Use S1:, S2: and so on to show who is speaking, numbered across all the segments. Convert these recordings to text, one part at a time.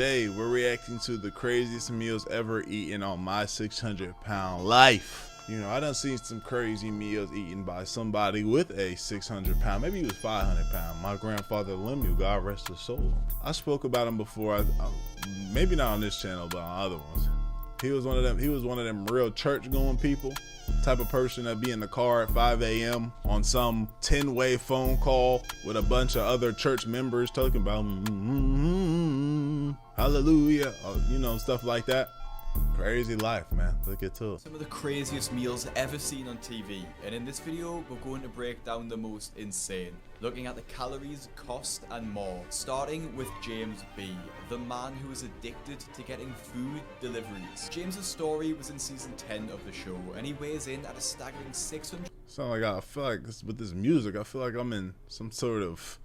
S1: Today, we're reacting to the craziest meals ever eaten on my 600-pound life. You know, I done seen some crazy meals eaten by somebody with a 600-pound, maybe he was 500-pound. My grandfather Lemuel, God rest his soul. I spoke about him before, maybe not on this channel, but on other ones. He was one of them real church-going people. Type of person that be in the car at 5 a.m. on some 10-way phone call with a bunch of other church members talking about hallelujah, you know, stuff like that. Crazy life, man. Let's get to it.
S2: Some of the craziest meals ever seen on TV, and in this video we're going to break down the most insane, looking at the calories, cost and more, starting with James B, the man who is addicted to getting food deliveries. James's story was in season 10 of the show, and he weighs in at a staggering 600.
S1: Sound like I feel like with this music, I feel like I'm in some sort of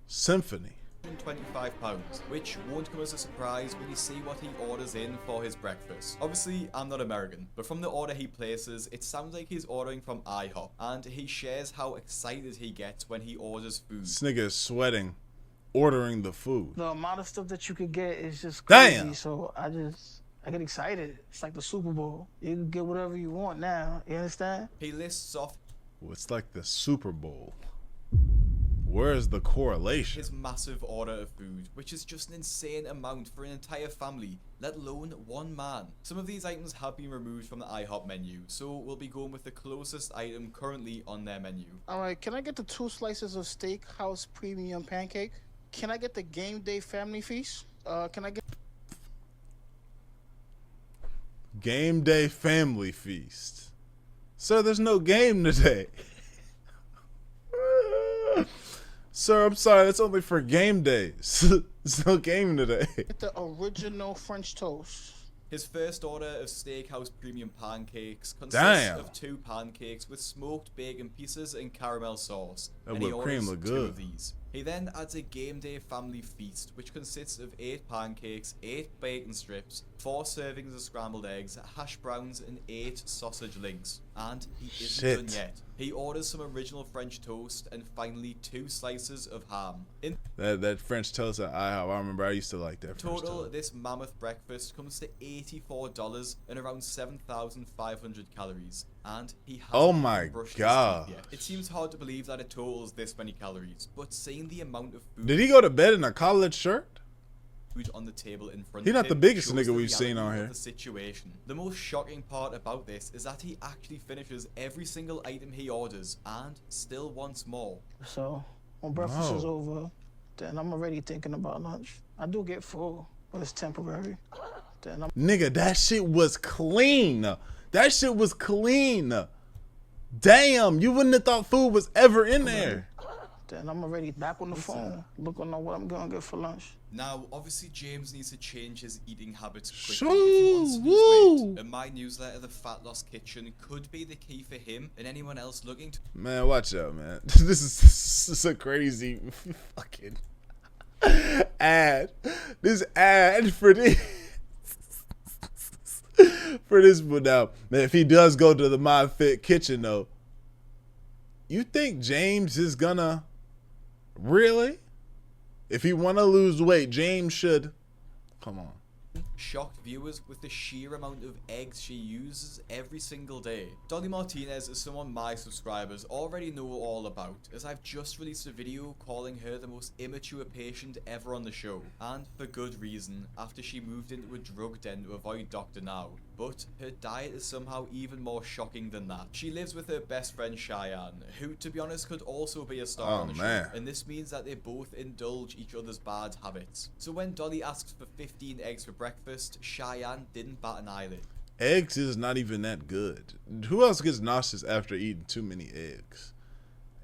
S1: symphony.
S2: 25 pounds, which won't come as a surprise when you see what he orders in for his breakfast. Obviously, I'm not American, but from the order he places, it sounds like he's ordering from IHOP, and he shares how excited he gets when he orders food.
S1: This nigga is sweating, ordering the food.
S3: The amount of stuff that you could get is just crazy.
S1: Damn.
S3: So I get excited. It's like the Super Bowl. You can get whatever you want now. You understand?
S2: He lists off
S1: It's like the Super Bowl. Where's the correlation?
S2: his massive order of food, which is just an insane amount for an entire family, let alone one man. Some of these items have been removed from the IHOP menu, so we'll be going with the closest item currently on their menu.
S3: Alright, can I get the 2 slices of Steakhouse Premium Pancake? Can I get the Game Day Family Feast? Can I get
S1: Game Day Family Feast. Sir, there's no game today. Sir, I'm sorry, that's only for game days. There's no game today.
S3: the original French toast?
S2: His first order of Steakhouse Premium Pancakes consists
S1: Damn.
S2: of 2 pancakes with smoked bacon pieces and caramel sauce,
S1: That
S2: and he
S1: whipped cream
S2: orders
S1: look
S2: 2
S1: good.
S2: of these. He then adds a Game Day Family Feast, which consists of 8 pancakes, 8 bacon strips, 4 servings of scrambled eggs, hash browns, and 8 sausage links. And he isn't done yet. He orders some original French toast and finally 2 slices of ham. In
S1: That French toast at IHOP, I remember I used to like that French
S2: total,
S1: toast.
S2: this mammoth breakfast comes to $84 and around 7,500 calories. And he hasn't
S1: Oh my
S2: even brushed his
S1: God.
S2: teeth yet. It seems hard to believe that it totals this many calories, but seeing the amount of food
S1: Did he go to bed in a collared shirt?
S2: on the table in front
S1: He
S2: of
S1: not
S2: him
S1: the biggest
S2: shows
S1: nigga
S2: the
S1: we've seen
S2: reality
S1: on
S2: of
S1: here.
S2: the situation. The most shocking part about this is that he actually finishes every single item he orders and still wants more.
S3: So when breakfast is
S1: No.
S3: over, then I'm already thinking about lunch. I do get full, but it's temporary. Then
S1: Nigga, that shit was clean. That shit was clean. Damn, you wouldn't have thought food was ever in there.
S3: I'm already back on the phone, looking at what I'm gonna get for lunch.
S2: Now, obviously, James needs to change his eating habits quickly
S1: Shoo,
S2: if he wants to lose
S1: woo.
S2: weight. And my newsletter, The Fat Loss Kitchen, could be the key for him and anyone else looking to
S1: Man, watch out, man. This is a crazy fucking ad. This ad for this. For this one now. Man, if he does go to the My Fit Kitchen though, you think James is gonna really? If he wanna lose weight, James should. Come on.
S2: shock viewers with the sheer amount of eggs she uses every single day. Dolly Martinez is someone my subscribers already know all about, as I've just released a video calling her the most immature patient ever on the show, and for good reason, after she moved into a drug den to avoid Dr. Now. But her diet is somehow even more shocking than that. She lives with her best friend Cheyenne, who to be honest could also be a star on the show, and this means that they both indulge each other's bad habits. So when Dolly asks for 15 eggs for breakfast, Cheyenne didn't bat an eyelid.
S1: Eggs is not even that good. Who else gets nauseous after eating too many eggs?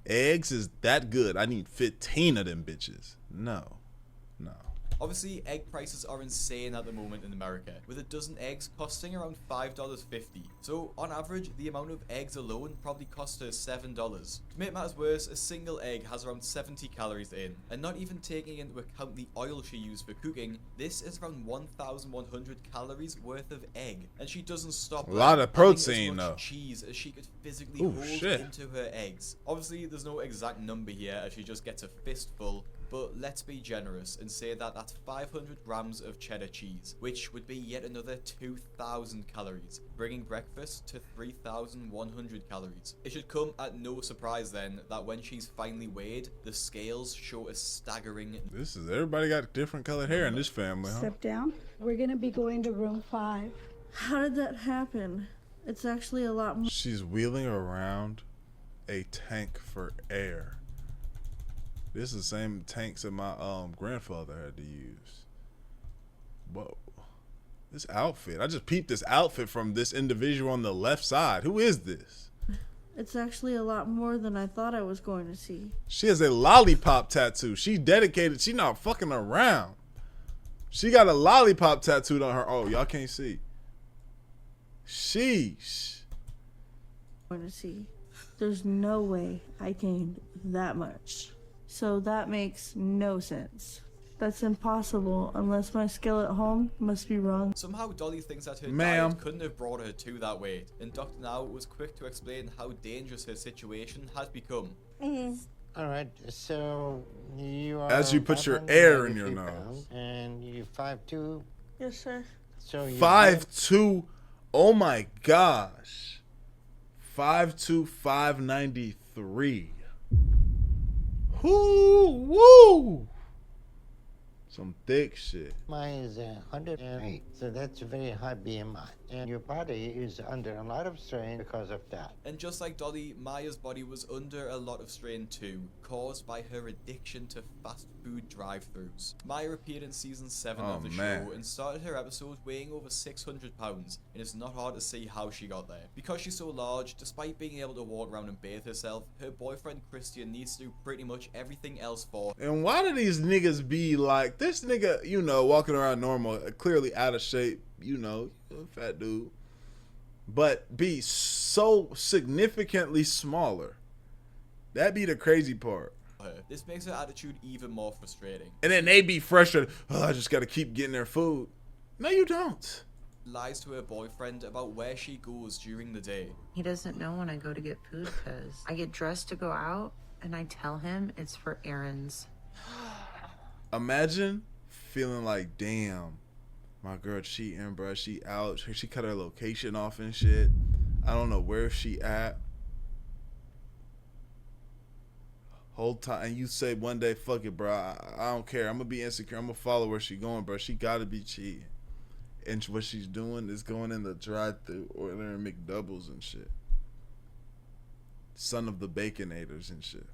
S1: Eggs is that good. I need 15 of them bitches. No. No.
S2: Obviously, egg prices are insane at the moment in America, with a dozen eggs costing around $5.50. So, on average, the amount of eggs alone probably cost her $7. To make matters worse, a single egg has around 70 calories in, and not even taking into account the oil she used for cooking, this is around 1,100 calories worth of egg. And she doesn't stop.
S1: A lot of protein,
S2: adding as much
S1: though.
S2: cheese as she could physically
S1: Ooh,
S2: hold
S1: shit.
S2: into her eggs. Obviously, there's no exact number here, as she just gets a fistful, but let's be generous and say that that's 500 grams of cheddar cheese, which would be yet another 2,000 calories, bringing breakfast to 3,100 calories. It should come at no surprise then that when she's finally weighed, the scales show a staggering...
S1: Everybody got different colored hair in this family, huh?
S4: Step down. We're gonna be going to room 5.
S5: How did that happen? It's actually a lot more.
S1: She's wheeling around a tank for air. This is the same tanks that my grandfather had to use. Whoa. This outfit. I just peeped this outfit from this individual on the left side. Who is this?
S5: It's actually a lot more than I thought I was going to see.
S1: She has a lollipop tattoo. She dedicated. She not fucking around. She got a lollipop tattooed on her. Oh, y'all can't see. Sheesh.
S5: Going to see. There's no way I gained that much. So that makes no sense. That's impossible unless my scale at home must be wrong.
S2: Somehow Dolly thinks that her
S1: Ma'am.
S2: diet couldn't have brought her to that weight, and Dr. Now was quick to explain how dangerous her situation has become.
S6: All right, so you are...
S1: As you put your air in your
S6: 593
S1: nose.
S6: pounds, and you 5'2".
S5: Yes, sir.
S6: So you
S1: 5'2". Oh my gosh. 5'2", 593. Woo! Some thick shit.
S6: Mine is 108, so that's a very high BMI. And your body is under a lot of strain because of that.
S2: And just like Dolly, Maya's body was under a lot of strain too, caused by her addiction to fast food drive-thrus. Maya appeared in season 7 of the show and started her episode weighing over 600 pounds, and it's not hard to see how she got there. Because she's so large, despite being able to walk around and bathe herself, her boyfriend Christian needs to do pretty much everything else for her.
S1: And why do these niggas be like, this nigga, you know, walking around normal, clearly out of shape, you know, fat dude, but be so significantly smaller? That be the crazy part.
S2: This makes her attitude even more frustrating.
S1: And then they be frustrated. Oh, I just gotta keep getting their food. No, you don't.
S2: Lies to her boyfriend about where she goes during the day.
S7: He doesn't know when I go to get food because I get dressed to go out and I tell him it's for errands.
S1: Imagine feeling like, damn, my girl cheating, bruh. She out. She cut her location off and shit. I don't know where she at. Whole time, and you say one day, fuck it, bro. I don't care. I'm gonna be insecure. I'm gonna follow where she going, bro. She gotta be cheating. And what she's doing is going in the drive-thru, ordering McDoubles and shit. Son of the Baconators and shit.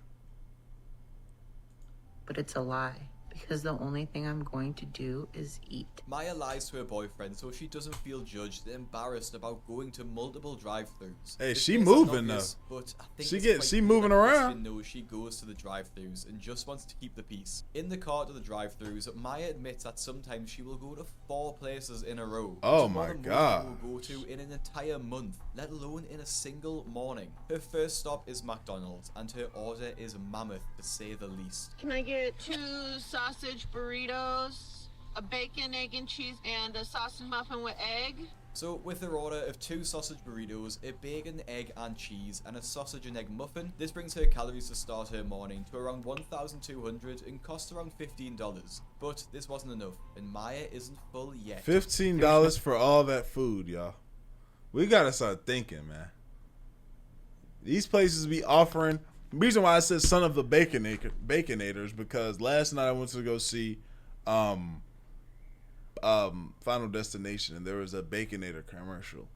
S7: But it's a lie. Because the only thing I'm going to do is eat.
S2: Maya lies to her boyfriend so she doesn't feel judged and embarrassed about going to multiple drive-thrus.
S1: Hey,
S2: This
S1: she
S2: may sound
S1: moving
S2: obvious,
S1: though.
S2: But I think
S1: She
S2: it's
S1: get-
S2: quite
S1: she
S2: clear
S1: moving
S2: that
S1: around.
S2: Christian knows she goes to the drive-thrus and just wants to keep the peace. In the car to the drive-thrus, Maya admits that sometimes she will go to 4 places in a row.
S1: Oh
S2: It's more
S1: my
S2: than most
S1: God.
S2: people will go to in an entire month, let alone in a single morning. Her first stop is McDonald's, and her order is mammoth to say the least.
S8: Can I get 2 sausage burritos, a bacon, egg, and cheese, and a sausage muffin with egg?
S2: So, with her order of 2 sausage burritos, a bacon, egg, and cheese, and a sausage and egg muffin, this brings her calories to start her morning to around 1,200 and costs around $15. But this wasn't enough, and Maya isn't full yet.
S1: $15 for all that food, y'all. We gotta start thinking, man. These places be offering. The reason why I said son of the Baconators, because last night I went to go see Final Destination, and there was a Baconator commercial.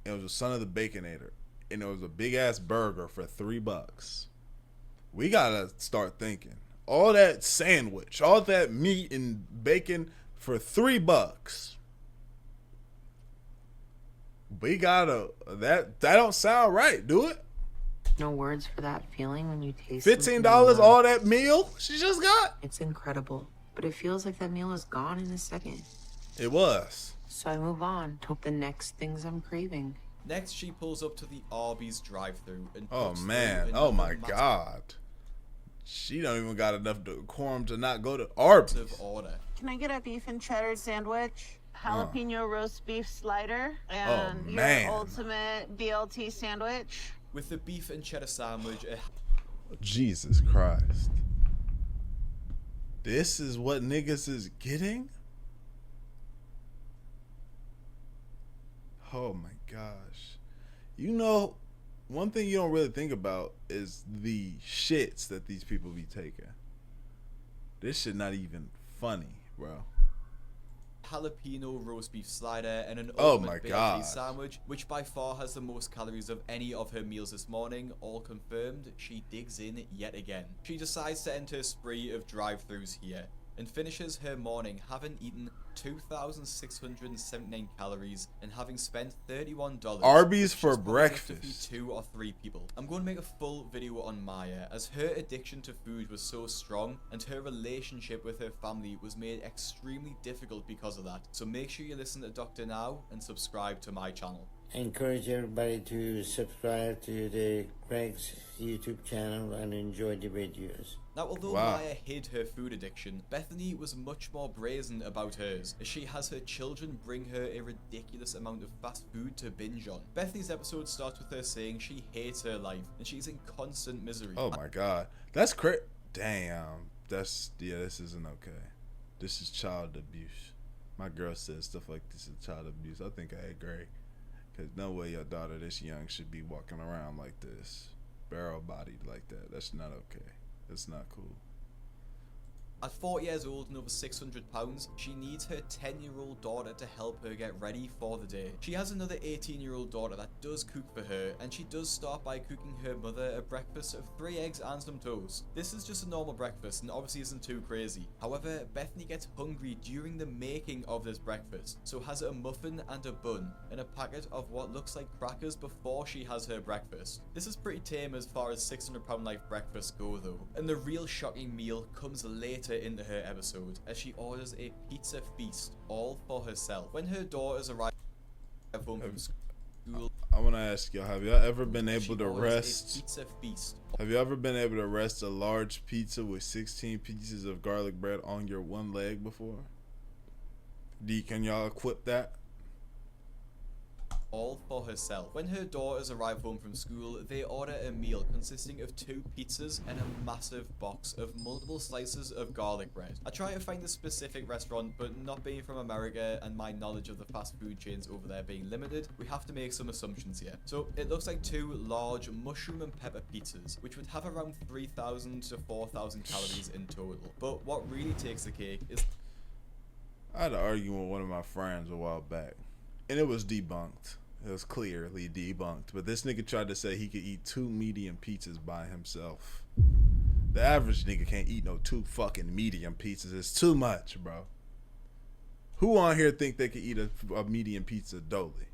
S1: It was a son of the Baconator, and it was a big ass burger for $3. We gotta start thinking. All that sandwich, all that meat and bacon for $3. We gotta that don't sound right, do it?
S7: No words for that feeling when you taste
S1: $15
S7: something you love.
S1: all that meal she just got?
S7: It's incredible. But it feels like that meal is gone in a second.
S1: It was.
S7: So I move on to the next things I'm craving.
S2: Next, she pulls up to the Arby's drive-thru and
S1: Oh
S2: puts
S1: man.
S2: through
S1: Oh my
S2: another
S1: God. She don't even got enough decorum to not go to Arby's.
S2: massive order.
S8: Can I get a beef and cheddar sandwich, jalapeno roast beef slider, and your
S1: man.
S8: ultimate BLT sandwich?
S2: With the beef and cheddar sandwich,
S1: Jesus Christ. This is what niggas is getting? Oh my gosh. You know, one thing you don't really think about is the shits that these people be taking. This shit not even funny, bro.
S2: Jalapeno roast beef slider and an
S1: Oh
S2: ultimate
S1: my
S2: bacon
S1: God.
S2: sandwich, which by far has the most calories of any of her meals this morning. All confirmed, she digs in yet again. She decides to enter a spree of drive-thrus here and finishes her morning having eaten 2,679 calories and having spent $31.
S1: Arby's
S2: which
S1: for
S2: just probably enough to
S1: breakfast.
S2: feed 2 or 3 people. I'm going to make a full video on Maya, as her addiction to food was so strong and her relationship with her family was made extremely difficult because of that. So make sure you listen to Dr. now and subscribe to my channel.
S6: I encourage everybody to subscribe to the Greg's YouTube channel and enjoy the videos.
S2: Now, although
S1: Wow.
S2: Maya hid her food addiction, Bethany was much more brazen about hers, as she has her children bring her a ridiculous amount of fast food to binge on. Bethany's episode starts with her saying she hates her life, and she's in constant misery.
S1: Oh my god. That's crazy. Damn. This isn't okay. This is child abuse. My girl said stuff like this is child abuse. I think I agree. Because no way your daughter this young should be walking around like this. Barrel bodied like that. That's not okay. That's not cool.
S2: At 40 years old and over 600 pounds, she needs her 10-year-old daughter to help her get ready for the day. She has another 18-year-old daughter that does cook for her, and she does start by cooking her mother a breakfast of 3 eggs and some toast. This is just a normal breakfast and obviously isn't too crazy. However, Bethany gets hungry during the making of this breakfast, so has a muffin and a bun and a packet of what looks like crackers before she has her breakfast. This is pretty tame as far as 600-pound life breakfasts go though, and the real shocking meal comes later into her episode, as she orders a pizza feast all for herself. When her daughters arrive home from school,
S1: I want to ask y'all, have y'all ever been
S2: she
S1: able to
S2: orders a
S1: rest?
S2: pizza feast.
S1: Have you ever been able to rest a large pizza with 16 pieces of garlic bread on your one leg before? Can y'all equip that?
S2: All for herself. When her daughters arrive home from school, they order a meal consisting of 2 pizzas and a massive box of multiple slices of garlic bread. I try to find a specific restaurant, but not being from America and my knowledge of the fast food chains over there being limited, we have to make some assumptions here. So it looks like 2 large mushroom and pepper pizzas, which would have around 3,000 to 4,000 calories in total. But what really takes the cake is...
S1: I had an argument with one of my friends a while back, and it was debunked. It was clearly debunked. But this nigga tried to say he could eat 2 medium pizzas by himself. The average nigga can't eat no 2 fucking medium pizzas. It's too much, bro. Who on here think they could eat a medium pizza, Dolly?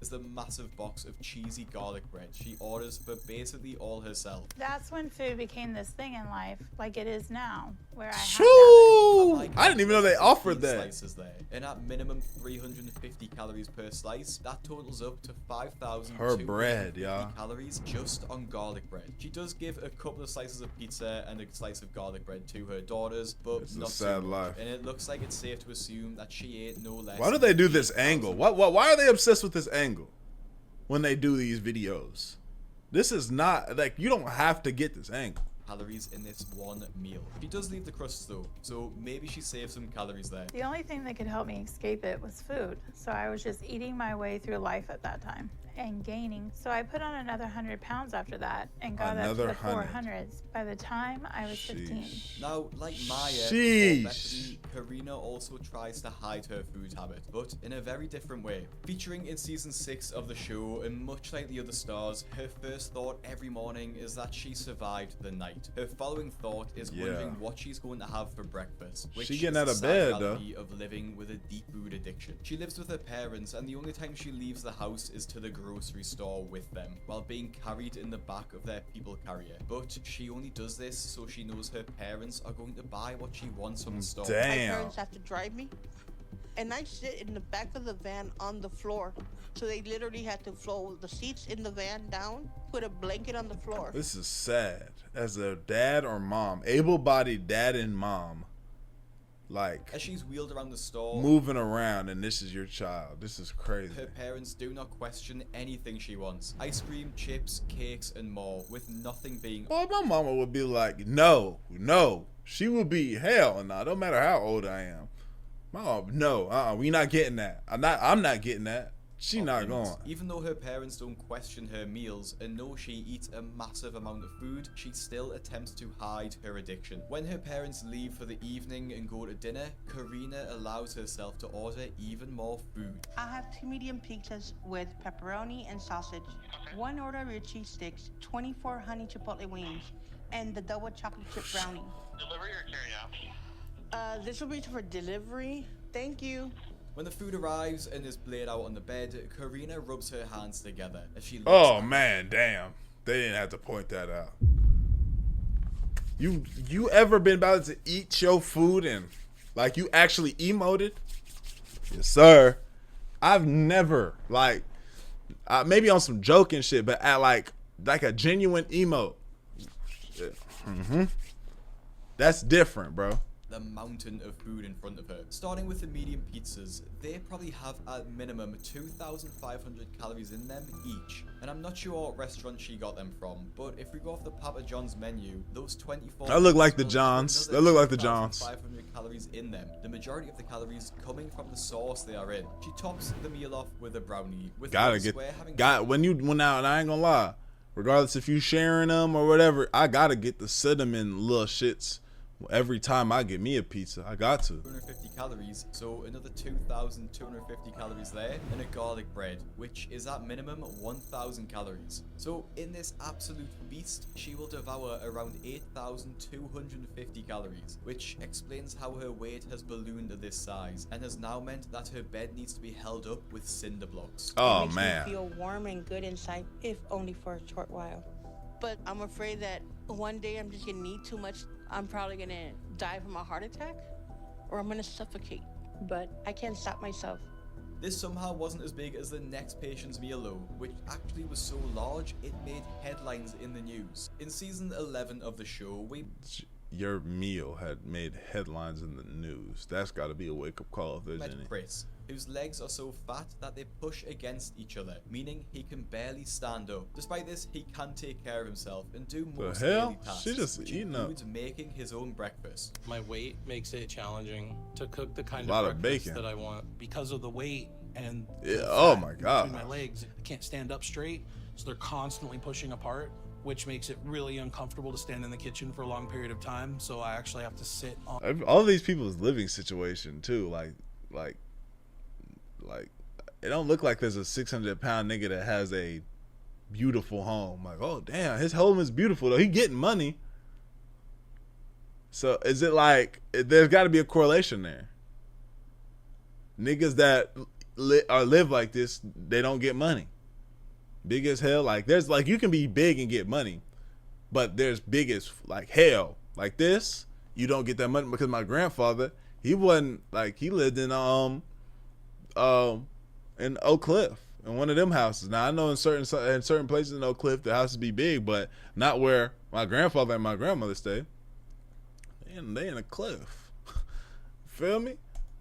S2: is the massive box of cheesy garlic bread she orders for basically all herself.
S9: That's when food became this thing in life, like it is now, where I have to
S1: Shoo!
S2: Like
S1: I didn't even know they offered that.
S2: Slices there, and at minimum 350 calories per slice, that totals up to 5,000
S1: Her bread, y'all.
S2: calories just on garlic bread. She does give a couple of slices of pizza and a slice of garlic bread to her daughters, but
S1: It's a
S2: not
S1: sad
S2: too much.
S1: life.
S2: And it looks like it's safe to assume that she ate no less.
S1: Why do they do
S2: than
S1: this
S2: 8,000
S1: angle? Why are they obsessed with this angle when they do these videos? This is not, like, you don't have to get this angle.
S2: calories in this one meal. She does leave the crusts though, so maybe she saved some calories there.
S9: The only thing that could help me escape it was food, so I was just eating my way through life at that time and gaining. So I put on another 100 pounds after that and got
S1: Another
S9: up to the 400s by the time I was 15.
S1: Sheesh.
S2: Now, like Maya,
S1: Sheesh.
S2: before Bethany, Karina also tries to hide her food habit, but in a very different way. Featuring in season 6 of the show, and much like the other stars, her first thought every morning is that she survived the night. Her following thought is wondering what she's going to have for breakfast, which
S1: She getting
S2: is
S1: out
S2: the
S1: of
S2: sad
S1: bed,
S2: reality of living with a deep food addiction. She lives with her parents, and the only time she leaves the house is to the grocery store with them, while being carried in the back of their people carrier. But she only does this so she knows her parents are going to buy what she wants from the store.
S10: My
S1: Damn.
S10: parents have to drive me, and I sit in the back of the van on the floor. So they literally had to fold the seats in the van down, put a blanket on the floor.
S1: This is sad. As a dad or mom, able-bodied dad and mom, like,
S2: As she's wheeled around the store,
S1: moving around, and this is your child. This is crazy.
S2: her parents do not question anything she wants. Ice cream, chips, cakes, and more, with nothing being
S1: Boy, my mama would be like, no, She will be hell no. Don't matter how old I am. Mom, no, we not getting that. I'm not getting that. She not going.
S2: Even though her parents don't question her meals and know she eats a massive amount of food, she still attempts to hide her addiction. When her parents leave for the evening and go to dinner, Karina allows herself to order even more food.
S10: I have 2 medium pizzas with pepperoni and sausage, 1 order of your cheese sticks, 24 honey chipotle wings, and the double chocolate chip brownie.
S11: Delivery or carry out?
S10: This will be for delivery. Thank you.
S2: When the food arrives and is laid out on the bed, Karina rubs her hands together as she looks
S1: Oh man, damn. They didn't have to point that out. You ever been about to eat your food and like you actually emoted? Yes, sir. I've never like maybe on some joking shit, but at like a genuine emote. That's different, bro.
S2: The mountain of food in front of her. Starting with the medium pizzas, they probably have at minimum 2,500 calories in them each. And I'm not sure what restaurant she got them from, but if we go off the Papa John's menu, those 24...
S1: That look like the Johns. That look like the Johns.
S2: 500 calories in them. The majority of the calories coming from the sauce they are in. She tops the meal off with a brownie. With
S1: when out, and I ain't gonna lie, regardless if you sharing them or whatever, I gotta get the cinnamon little shits. Every time I get me a pizza, I got to.
S2: 250 calories, so another 2,250 calories there, and a garlic bread, which is at minimum 1,000 calories. So in this absolute feast, she will devour around 8,250 calories, which explains how her weight has ballooned to this size, and has now meant that her bed needs to be held up with cinder blocks.
S1: Oh
S10: it makes
S1: man.
S10: me feel warm and good inside, if only for a short while. But I'm afraid that one day I'm just gonna need too much. I'm probably gonna die from a heart attack, or I'm gonna suffocate. But I can't stop myself.
S2: This somehow wasn't as big as the next patient's meal though, which actually was so large it made headlines in the news. In season 11 of the show,
S1: Your meal had made headlines in the news. That's gotta be a wake-up call if there's any.
S2: Chris, whose legs are so fat that they push against each other, meaning he can barely stand up. Despite this, he can take care of himself and do most daily tasks.
S1: She just
S2: which
S1: eating up.
S2: includes making his own breakfast.
S12: My weight makes it challenging to cook the kind
S1: of
S12: breakfast
S1: bacon
S12: that I want because of the weight and
S1: oh my god,
S12: between my legs. I can't stand up straight, so they're constantly pushing apart, which makes it really uncomfortable to stand in the kitchen for a long period of time. So I actually have to sit on
S1: all these people's living situation too. Like it don't look like there's a 600-pound nigga that has a beautiful home. Like, oh damn, his home is beautiful though. He getting money. So is it like there's got to be a correlation there? Niggas that live like this, they don't get money. Big as hell. Like there's like you can be big and get money, but there's big as like hell. Like this, you don't get that money because my grandfather, he wasn't like he lived in Oak Cliff in one of them houses. Now I know in certain places in Oak Cliff the houses be big, but not where my grandfather and my grandmother stay. They in a cliff. Feel me?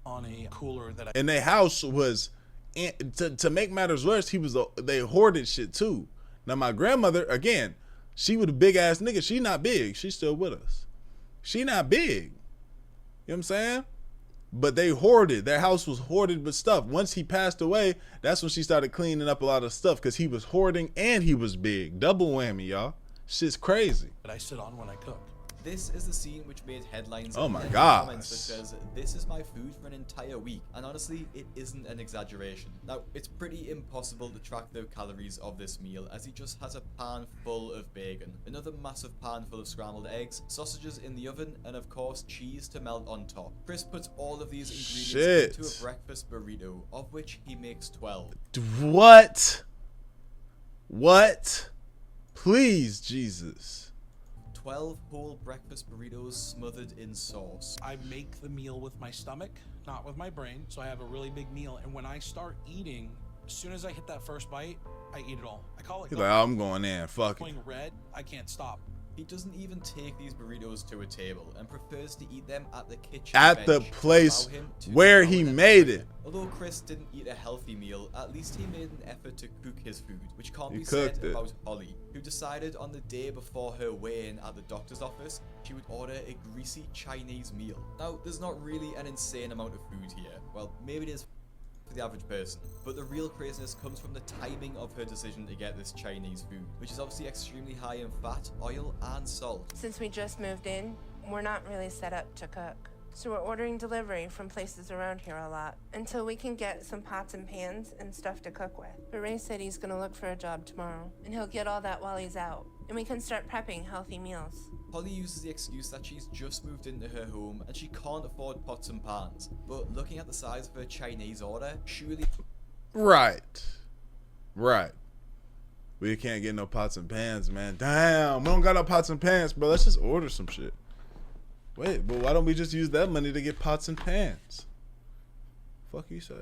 S12: on a cooler that I...
S1: And their house was, to make matters worse, they hoarded shit too. Now my grandmother, again, she was a big ass nigga. She not big. She's still with us. She not big. You know what I'm saying? But they hoarded. Their house was hoarded with stuff. Once he passed away, that's when she started cleaning up a lot of stuff because he was hoarding and he was big. Double whammy, y'all. Shit's crazy.
S12: That I sit on when I cook.
S2: This is the scene which made headlines.
S1: Oh my god!
S2: Comments such as, "This is my food for an entire week," and honestly, it isn't an exaggeration. Now, it's pretty impossible to track the calories of this meal, as he just has a pan full of bacon, another massive pan full of scrambled eggs, sausages in the oven, and of course, cheese to melt on top. Chris puts all of these ingredients into a breakfast burrito, of which he makes 12.
S1: What? What? Please, Jesus.
S2: 12 whole breakfast burritos smothered in sauce.
S12: I make the meal with my stomach, not with my brain, so I have a really big meal. And when I start eating, as soon as I hit that first bite, I eat it all. I call it.
S1: He's like, oh, I'm going in. Fuck it.
S12: Going red, I can't stop.
S2: He doesn't even take these burritos to a table and prefers to eat them at the kitchen
S1: At the
S2: bench to
S1: place
S2: allow him to
S1: where
S2: devour
S1: he
S2: them
S1: made
S2: quicker.
S1: it.
S2: Although Chris didn't eat a healthy meal, at least he made an effort to cook his food, which can't
S1: He
S2: be said
S1: cooked it.
S2: about Holly, who decided on the day before her weigh-in at the doctor's office, she would order a greasy Chinese meal. Now, there's not really an insane amount of food here. Well, maybe it is for the average person, but the real craziness comes from the timing of her decision to get this Chinese food, which is obviously extremely high in fat, oil, and salt.
S13: Since we just moved in, we're not really set up to cook. So we're ordering delivery from places around here a lot until we can get some pots and pans and stuff to cook with. But Ray said he's gonna look for a job tomorrow, and he'll get all that while he's out, and we can start prepping healthy meals.
S2: Holly uses the excuse that she's just moved into her home and she can't afford pots and pans. But looking at the size of her Chinese order, surely...
S1: Right. We can't get no pots and pans, man. Damn, we don't got no pots and pans, bro. Let's just order some shit. Wait, but why don't we just use that money to get pots and pans? Fuck you say?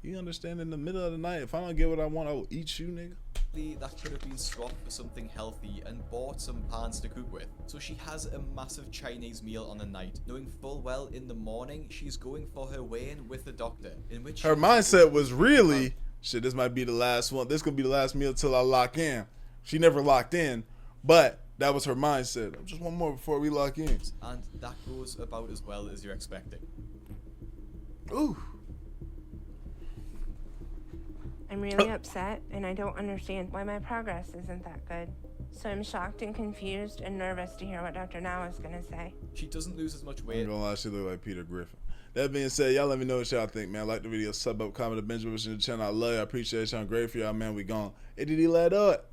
S1: You understand, in the middle of the night, if I don't get what I want, I will eat you, nigga.
S2: that could have been swapped for something healthy and bought some pans to cook with. So she has a massive Chinese meal on the night, knowing full well in the morning she's going for her weigh-in with the doctor, in which
S1: her mindset was really, shit, this might be the last one. This gonna be the last meal till I lock in. She never locked in, but that was her mindset. Just one more before we lock in.
S2: And that goes about as well as you're expecting.
S1: Ooh.
S13: I'm really upset, and I don't understand why my progress isn't that good. So I'm shocked and confused and nervous to hear what Dr. Now is going to say.
S2: She doesn't lose as much
S1: I
S2: weight.
S1: ain't gonna lie, she look like Peter Griffin. That being said, y'all let me know what y'all think, man. Like the video, sub up, comment, binge, watch the channel. I love you. I appreciate y'all. I'm great for y'all, man. We gone. It did he let up.